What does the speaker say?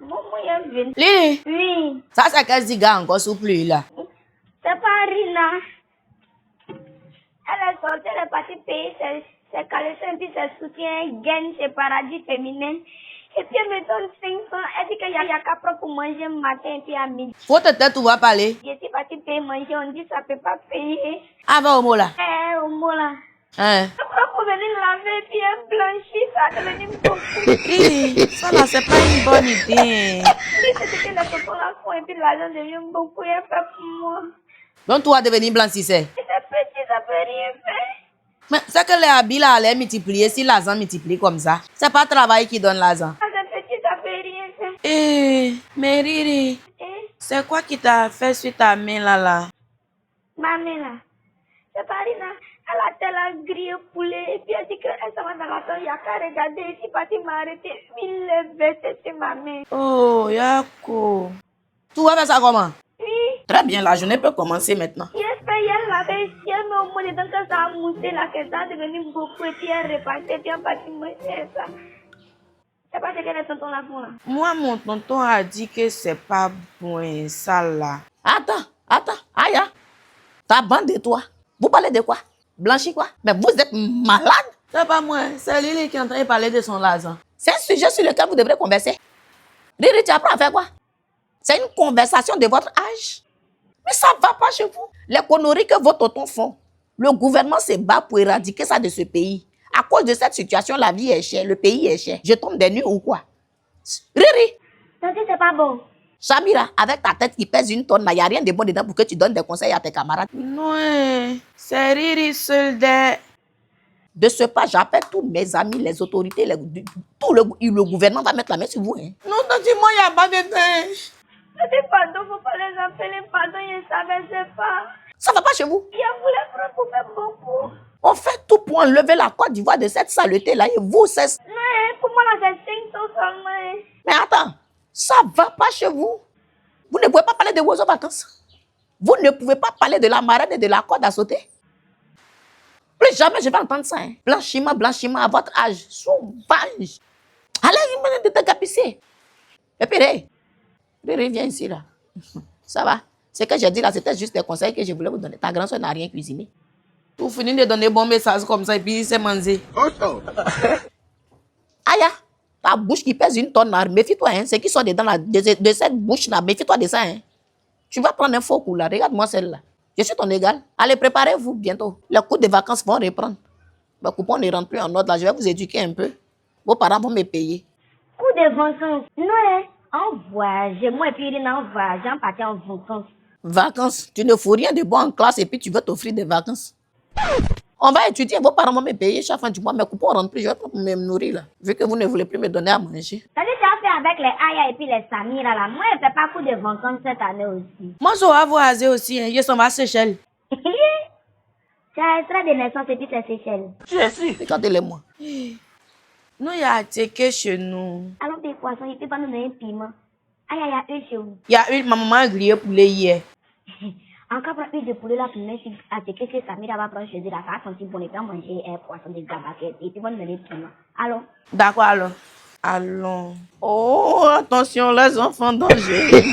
Bon, moi, il vient. Lili, Oui. ça c'est quel ziga encore souple là? C'est pas Rina. Elle est sortie, elle est partie payer ses caleçons et puis ses soutiens, gain chez Paradis Féminin. Et puis elle me donne 500. Elle dit qu'il y a qu'à prendre pour manger matin et puis à midi. Faut te taire, tu vas parler. Je suis partie payer manger, on dit ça peut pas payer. Ah, va au mot là. Au mot là. Hein? Après pour venir laver et puis elle blanchit, ça a devenu beaucoup. Lili, ça là c'est pas une bonne idée. Oui, c'était que les tontons là font et puis l'argent devient beaucoup et elle fait pour moi. Donc tu vas devenir blanchisseur. C'est petit, ça peut rien faire. Mais c'est que les habits là allaient multiplier si l'argent multiplie comme ça. C'est pas travail qui donne l'argent. C'est petit, ça peut rien faire. Eh, mais Riri, c'est quoi qui t'a fait sur ta main là? Ma mère là, c'est pas Rina. Elle a tellement grillé poulet et puis elle dit qu'elle s'en va dans la chambre, il y a qu'à regarder ici, partie m'arrêter, il est versé sur ma main. Oh, Yako. Tu vas faire ça comment? Oui. Très bien, la journée peut commencer maintenant. J'espère qu'elle l'avait ici, elle met au moins dedans que ça a moussé là, que ça a devenu beaucoup et puis elle repartait et puis elle partit manger ça. C'est pas ce que les tontons là font là. Moi, mon tonton a dit que c'est pas bon ça là. Attends, aïe, ta bande de toi. Vous parlez de quoi? Blanchi quoi? Mais vous êtes malade? C'est pas moi, c'est Lily qui est en train de parler de son l'argent. C'est un sujet sur lequel vous devrez converser. Lily, tu apprends à faire quoi? C'est une conversation de votre âge. Mais ça ne va pas chez vous. Les conneries que vos tontons font, le gouvernement se bat pour éradiquer ça de ce pays. À cause de cette situation, la vie est chère, le pays est cher. Je tombe des nues ou quoi? Riri! Tante, c'est pas bon. Samira, avec ta tête qui pèse 1 tonne, il n'y a rien de bon dedans pour que tu donnes des conseils à tes camarades. Non, c'est Riri seul de ce pas, j'appelle tous mes amis, les autorités, tout le gouvernement va mettre la main sur vous. Hein. Non, dis-moi, il n'y a pas de temps. Tante, pardon, faut pas les appeler, pardon, je ne savais pas. Ça ne va pas chez vous? Il a voulu prendre pour faire beaucoup. On fait tout pour enlever la Côte d'Ivoire de cette saleté-là et vous, c'est... Non, pour moi, là, c'est 500 seulement. Mais attends, ça ne va pas chez vous. Vous ne pouvez pas parler de vos vacances. Vous ne pouvez pas parler de la marraine et de la corde à sauter. Plus jamais je vais entendre ça. Hein. Blanchiment à votre âge. Sauvage. Allez, il me de capisser. Et puis, Ré, viens ici là. Ça va. Ce que j'ai dit là, c'était juste des conseils que je voulais vous donner. Ta grand-soeur n'a rien cuisiné. Vous finissez de donner bon message comme ça et puis c'est mangé. Aïe, ta bouche qui pèse 1 tonne, méfie-toi. Hein. Ce qui sort de cette bouche-là, méfie-toi de ça. Hein. Tu vas prendre un faux coup là. Regarde-moi celle-là. Je suis ton égal. Allez, préparez-vous bientôt. Les cours de vacances vont reprendre. Mes coupons ne rentrent plus en ordre là. Je vais vous éduquer un peu. Vos parents vont me payer. Coup de vacances. Non, en voyage. Moi et puis Irina en voyage. On partit en vacances. Vacances? Tu ne fous rien de bon en classe et puis tu veux t'offrir des vacances. On va étudier, vos parents vont me payer chaque fin du mois. Mes coupons ne rentrent plus. Je vais pas me nourrir là. Vu que vous ne voulez plus me donner à manger. T'as dit tu as fait avec les Aya et puis les Samira là. Moi, je ne fais pas coup de vacances cette année aussi. Moi, je vais voyager aussi. Hein. Je s'en vais à Seychelles. Tu as extrait de naissance et puis c'est Seychelles. Tu es sûr? Regardez-les-moi. Nous, il y a que chez nous. Alors, des poissons, il peut pas nous donner un piment. Aïe, il y a une chez vous. Il y a une, ma maman a grillé poulet hier. Encore prendre une de poulet là pour mettre à ce que Samira va prendre chez elle. Ça va sentir bon et puis manger un poisson de gabaquette. Et puis, on va nous donner un piment. Alors? D'accord, allons. Allons. Oh, attention, les enfants, danger.